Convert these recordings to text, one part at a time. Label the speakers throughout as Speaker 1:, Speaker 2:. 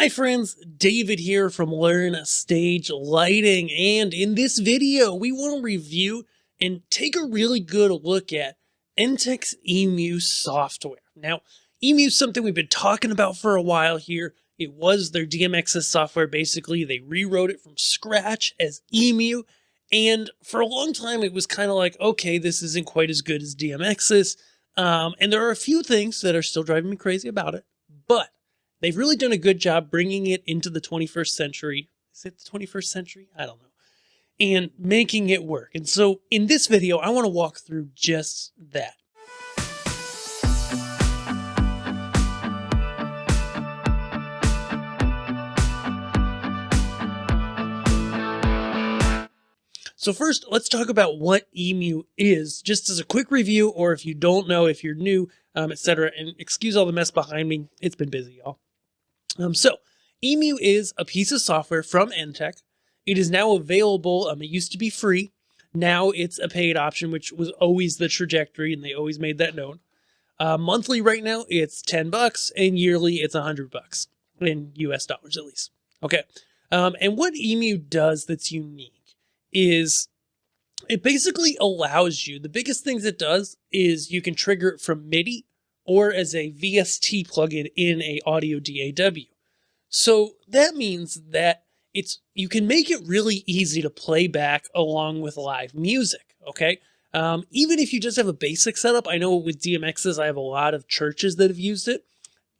Speaker 1: Hi friends, David here from Learn Stage Lighting, and in this video we want to review and take a really good look at ENTTEC EMU software. Now, EMU is something we've been talking about for a while here. It was their DMXIS software. Basically, they rewrote it from scratch as EMU, and for a long time it was kind of like, okay, this isn't quite as good as DMXIS, and there are a few things that are still driving me crazy about it, but they've really done a good job bringing it into the 21st century. Is it the 21st century? I don't know. And making it work. And so in this video, I want to walk through just that. So first, let's talk about what EMU is, just as a quick review, or if you don't know, if you're new, etc. And excuse all the mess behind me. It's been busy, y'all. So EMU is a piece of software from ENTTEC. It is now available. It used to be free. Now it's a paid option, which was always the trajectory, and they always made that known. Monthly right now, it's $10, and yearly it's $100 in US dollars at least. Okay. And what EMU does that's unique is it basically allows you, the biggest things it does is you can trigger it from MIDI or as a VST plugin in a audio DAW. So that means that you can make it really easy to play back along with live music, okay? Even if you just have a basic setup, I know with DMXIS, I have a lot of churches that have used it,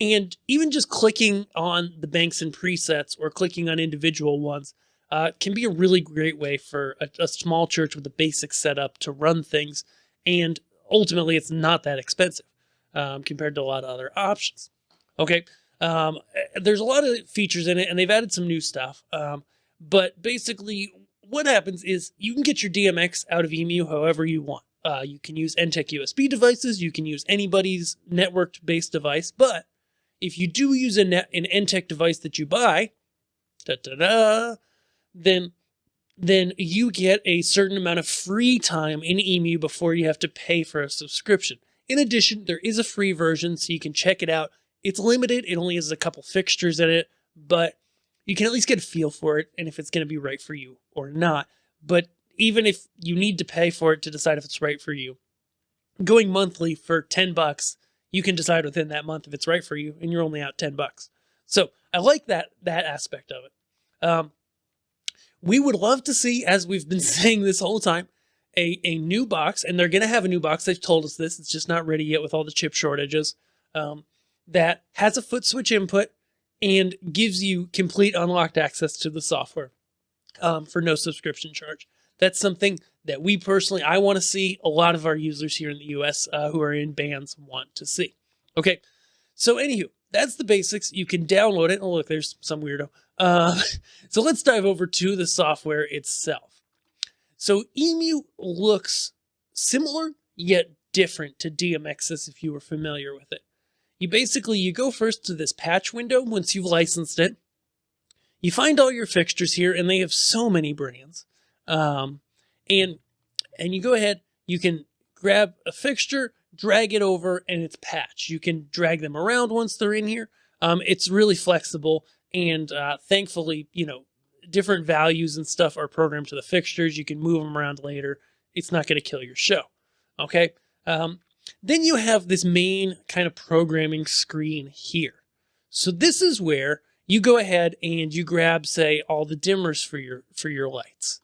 Speaker 1: and even just clicking on the banks and presets or clicking on individual ones can be a really great way for a small church with a basic setup to run things, and ultimately it's not that expensive compared to a lot of other options. Okay, there's a lot of features in it, and they've added some new stuff, but basically what happens is you can get your DMX out of EMU however you want. You can use ENTTEC USB devices, you can use anybody's network-based device, but if you do use an ENTTEC device that you buy, then you get a certain amount of free time in EMU before you have to pay for a subscription. In addition, there is a free version, so you can check it out. It's limited. It only has a couple fixtures in it, but you can at least get a feel for it and if it's going to be right for you or not. But even if you need to pay for it to decide if it's right for you, going monthly for $10, you can decide within that month if it's right for you, and you're only out $10. So I like that aspect of it. We would love to see, as we've been saying this whole time, a new box, and they're going to have a new box. They've told us this. It's just not ready yet with all the chip shortages, that has a foot switch input and gives you complete unlocked access to the software for no subscription charge. That's something that we personally, I want to see. A lot of our users here in the US who are in bands want to see. Okay, so anywho, that's the basics. You can download it. Oh, look, there's some weirdo. So let's dive over to the software itself. So EMU looks similar yet different to DMXIS if you were familiar with it. You go first to this patch window once you've licensed it. You find all your fixtures here, and they have so many brands. And you go ahead, you can grab a fixture, drag it over, and it's patched. You can drag them around once they're in here. It's really flexible, and thankfully, different values and stuff are programmed to the fixtures. You can move them around later. It's not going to kill your show. Okay. Then you have this main kind of programming screen here. So this is where you go ahead and you grab, say, all the dimmers for your lights.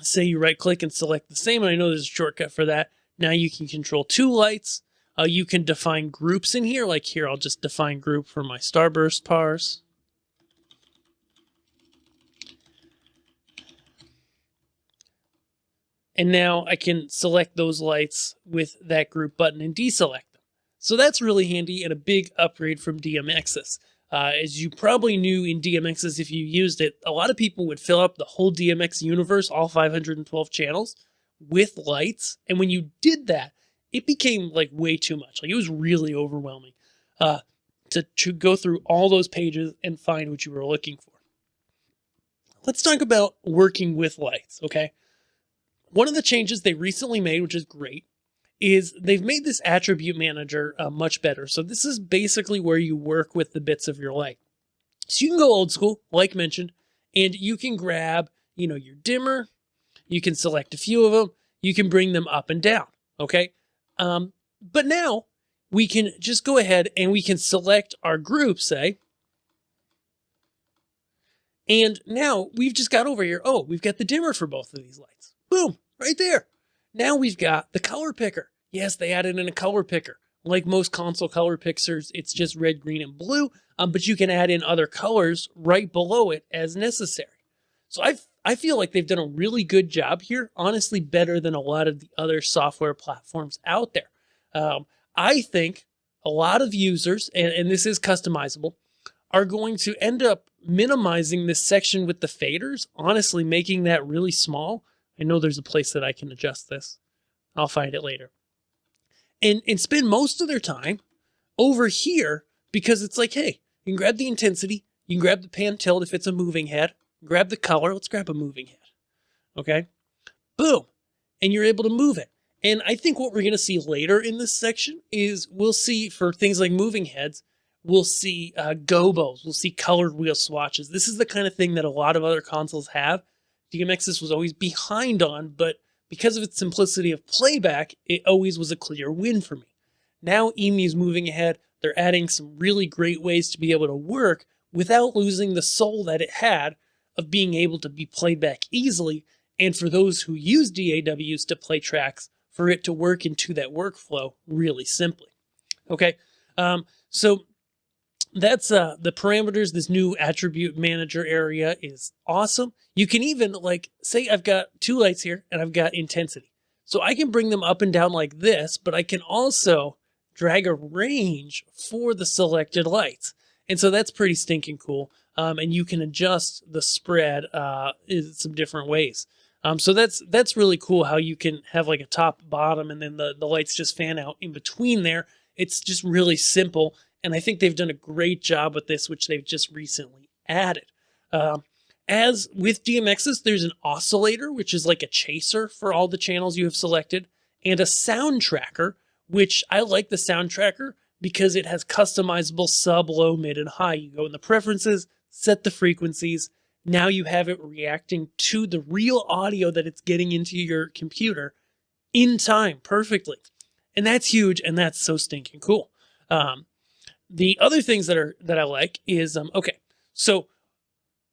Speaker 1: Say you right click and select the same, and I know there's a shortcut for that. Now you can control two lights. You can define groups in here, like here I'll just define group for my starburst pars. And now I can select those lights with that group button and deselect them. So that's really handy and a big upgrade from DMXIS. As you probably knew in DMXIS, if you used it, a lot of people would fill up the whole DMX universe, all 512 channels, with lights. And when you did that, it became like way too much. Like it was really overwhelming to go through all those pages and find what you were looking for. Let's talk about working with lights, okay? One of the changes they recently made, which is great, is they've made this attribute manager much better. So this is basically where you work with the bits of your light. So you can go old school, like mentioned, and you can grab, your dimmer, you can select a few of them, you can bring them up and down, okay? But now we can just go ahead and we can select our group, say, and now we've just got over here, we've got the dimmer for both of these lights. Boom, right there. Now we've got the color picker. Yes, they added in a color picker. Like most console color pickers, it's just red, green, and blue, but you can add in other colors right below it as necessary. So I feel like they've done a really good job here, honestly better than a lot of the other software platforms out there. I think a lot of users, and this is customizable, are going to end up minimizing this section with the faders, honestly making that really small. I know there's a place that I can adjust this. I'll find it later. And spend most of their time over here because it's like, hey, you can grab the intensity, you can grab the pan tilt if it's a moving head, grab the color, let's grab a moving head, okay? Boom, and you're able to move it. And I think what we're gonna see later in this section is we'll see for things like moving heads, we'll see gobos, we'll see colored wheel swatches. This is the kind of thing that a lot of other consoles have. DMXIS was always behind on, but because of its simplicity of playback, it always was a clear win for me. Now EMU's moving ahead. They're adding some really great ways to be able to work without losing the soul that it had of being able to be played back easily, and for those who use DAWs to play tracks, for it to work into that workflow really simply. Okay, so that's the parameters. This new attribute manager area is awesome. You can even, like, say I've got two lights here and I've got intensity. So I can bring them up and down like this, but I can also drag a range for the selected lights. And so that's pretty stinking cool. And you can adjust the spread in some different ways. So that's really cool how you can have like a top, bottom, and then the lights just fan out in between there. It's just really simple. And I think they've done a great job with this, which they've just recently added. As with DMXIS, there's an oscillator, which is like a chaser for all the channels you have selected, and a sound tracker, which I like the sound tracker because it has customizable sub, low, mid, and high. You go in the preferences, set the frequencies. Now you have it reacting to the real audio that it's getting into your computer in time perfectly. And that's huge, and that's so stinking cool. The other things that I like is, okay, so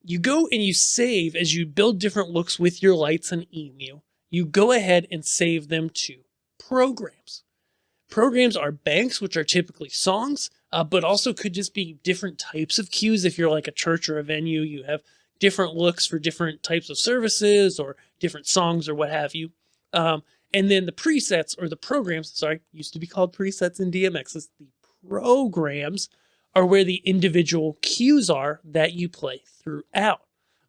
Speaker 1: you go and you save as you build different looks with your lights and EMU. You go ahead and save them to programs. Programs are banks, which are typically songs, but also could just be different types of cues. If you're like a church or a venue, you have different looks for different types of services or different songs or what have you. And then the presets or the programs, used to be called presets in DMXIS. The programs are where the individual cues are that you play throughout,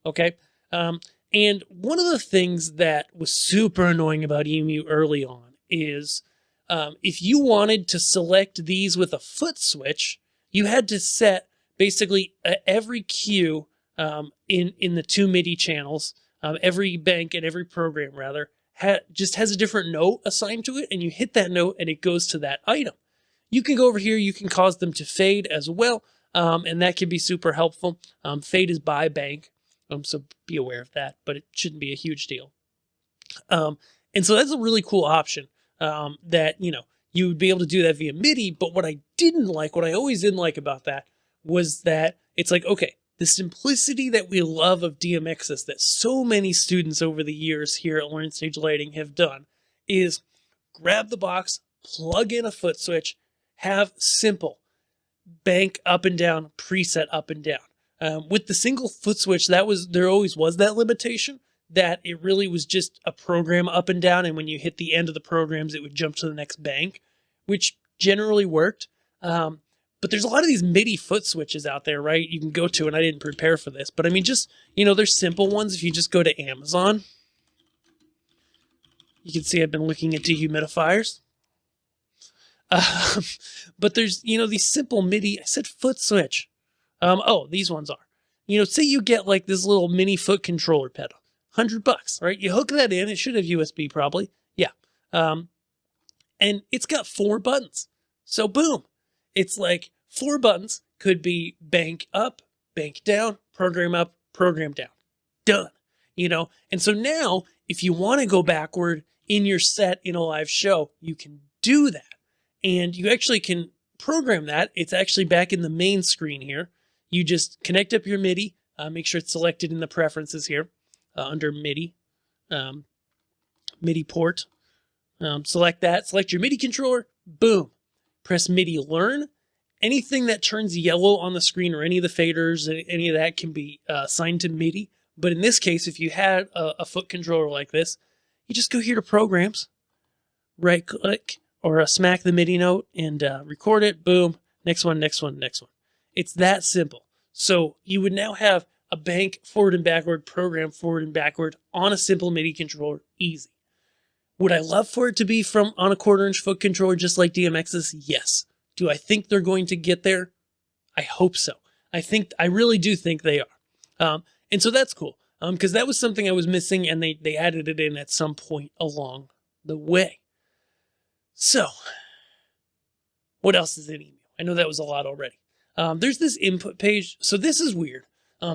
Speaker 1: okay? And one of the things that was super annoying about EMU early on is if you wanted to select these with a foot switch, you had to set basically every cue in the two MIDI channels, every bank and every program rather, just has a different note assigned to it, and you hit that note and it goes to that item. You can go over here, you can cause them to fade as well, and that can be super helpful. Fade is by bank, so be aware of that, but it shouldn't be a huge deal. And so that's a really cool option that, you would be able to do that via MIDI, but what I always didn't like about that was that it's like, okay, the simplicity that we love of DMXIS that so many students over the years here at Learn Stage Lighting have done is grab the box, plug in a foot switch, have simple bank up and down, preset up and down. With the single foot switch, there always was that limitation that it really was just a program up and down, and when you hit the end of the programs, it would jump to the next bank, which generally worked. But there's a lot of these MIDI foot switches out there, right? You can go to, and I didn't prepare for this, but I mean, just, there's simple ones. If you just go to Amazon, you can see I've been looking at dehumidifiers. But there's, these simple MIDI, I said foot switch. These ones are, say you get like this little mini foot controller pedal, $100, right? You hook that in, it should have USB probably. Yeah. and it's got 4 buttons. So boom, it's like 4 buttons. Could be bank up, bank down, program up, program down. Done. You know, and so now if you want to go backward in your set in a live show, you can do that. And you actually can program that. It's actually back in the main screen here. You just connect up your MIDI, make sure it's selected in the preferences here under MIDI, MIDI port. Select that, select your MIDI controller, boom. Press MIDI learn. Anything that turns yellow on the screen or any of the faders, any of that can be assigned to MIDI. But in this case, if you had a foot controller like this, you just go here to programs, right click, or smack the MIDI note and record it, boom, next one, next one, next one. It's that simple. So you would now have a bank forward and backward, program forward and backward on a simple MIDI controller, easy. Would I love for it to be from on a 1/4" foot controller just like DMXIS? Yes. Do I think they're going to get there? I hope so. I really do think they are. And so that's cool because that was something I was missing and they added it in at some point along the way. So what else is in EMU? I know that was a lot already. There's this input page. So this is weird.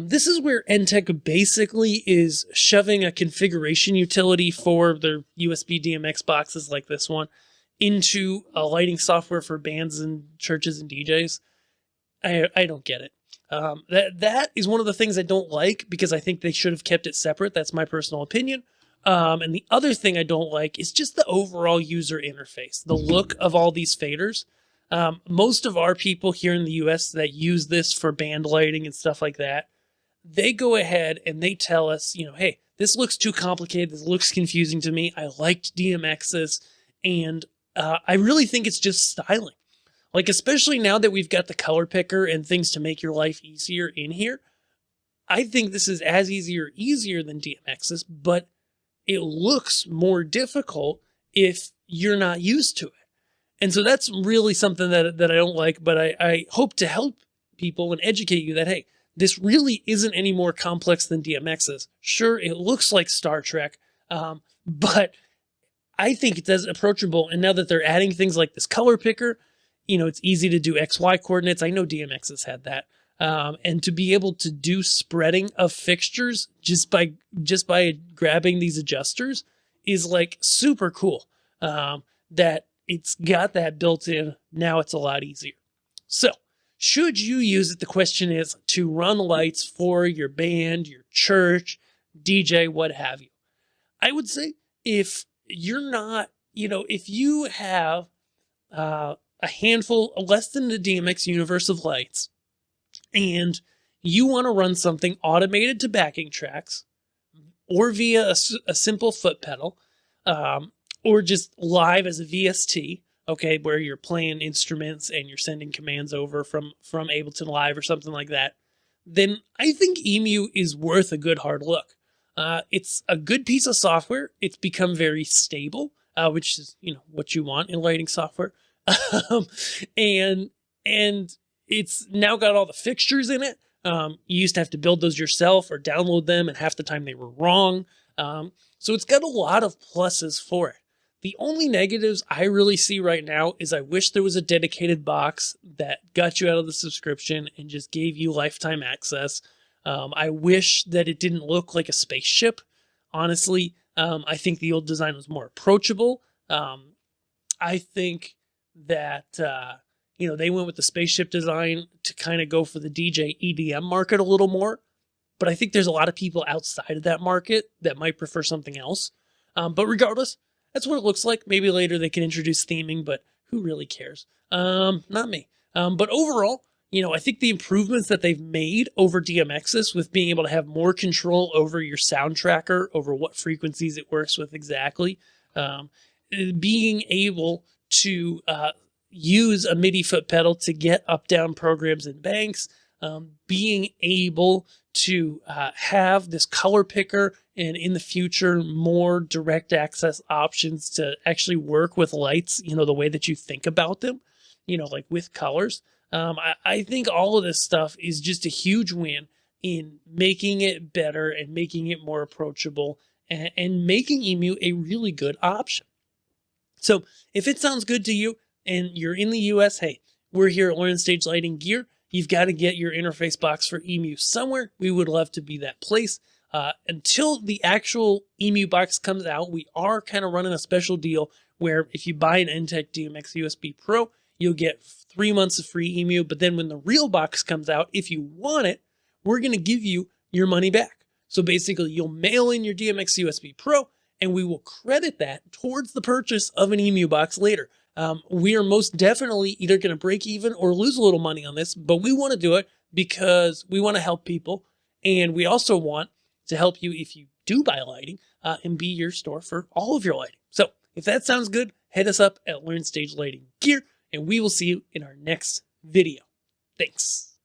Speaker 1: This is where ENTTEC basically is shoving a configuration utility for their USB DMX boxes like this one into a lighting software for bands and churches and DJs. I don't get it. That is one of the things I don't like because I think they should have kept it separate. That's my personal opinion. And the other thing I don't like is just the overall user interface, the look of all these faders. Most of our people here in the US that use this for band lighting and stuff like that, they go ahead and they tell us, you know, hey, this looks too complicated. This looks confusing to me. I liked DMXIS, and I really think it's just styling. Like, especially now that we've got the color picker and things to make your life easier in here, I think this is as easy or easier than DMXIS, but it looks more difficult if you're not used to it. And so that's really something that I don't like, but I hope to help people and educate you that, hey, this really isn't any more complex than DMXIS. Sure, it looks like Star Trek, but I think it's as approachable. And now that they're adding things like this color picker, you know, it's easy to do XY coordinates. I know DMXIS had that. And to be able to do spreading of fixtures just by grabbing these adjusters is like super cool. That it's got that built in. Now it's a lot easier. So should you use it? The question is to run lights for your band, your church, DJ, what have you. I would say if you're not, you know, if you have a handful, less than the DMX universe of lights, and you want to run something automated to backing tracks or via a simple foot pedal, or just live as a VST, okay, where you're playing instruments and you're sending commands over from Ableton Live or something like that, then I think EMU is worth a good hard look. It's a good piece of software. It's become very stable, which is, you know, what you want in lighting software. And it's now got all the fixtures in it. You used to have to build those yourself or download them, and half the time they were wrong. So it's got a lot of pluses for it. The only negatives I really see right now is I wish there was a dedicated box that got you out of the subscription and just gave you lifetime access. I wish that it didn't look like a spaceship. Honestly, I think the old design was more approachable. I think that, you know, they went with the spaceship design to kind of go for the DJ EDM market a little more. But I think there's a lot of people outside of that market that might prefer something else. But regardless, that's what it looks like. Maybe later they can introduce theming, but who really cares? Not me. But overall, you know, I think the improvements that they've made over DMXIS with being able to have more control over your sound tracker, over what frequencies it works with exactly, being able to use a MIDI foot pedal to get up-down programs and banks, being able to have this color picker and in the future more direct access options to actually work with lights, you know, the way that you think about them, you know, like with colors. I think all of this stuff is just a huge win in making it better and making it more approachable and making EMU a really good option. So if it sounds good to you and you're in the US, hey, we're here at Learn Stage Lighting Gear. You've got to get your interface box for EMU somewhere. We would love to be that place. Until the actual EMU box comes out, we are kind of running a special deal where if you buy an ENTTEC DMX USB Pro, you'll get 3 months of free EMU. But then when the real box comes out, if you want it, we're going to give you your money back. So basically, you'll mail in your DMX USB Pro, and we will credit that towards the purchase of an EMU box later. We are most definitely either going to break even or lose a little money on this, but we want to do it because we want to help people. And we also want to help you if you do buy lighting and be your store for all of your lighting. So if that sounds good, head us up at Learn Stage Lighting Gear, and we will see you in our next video. Thanks.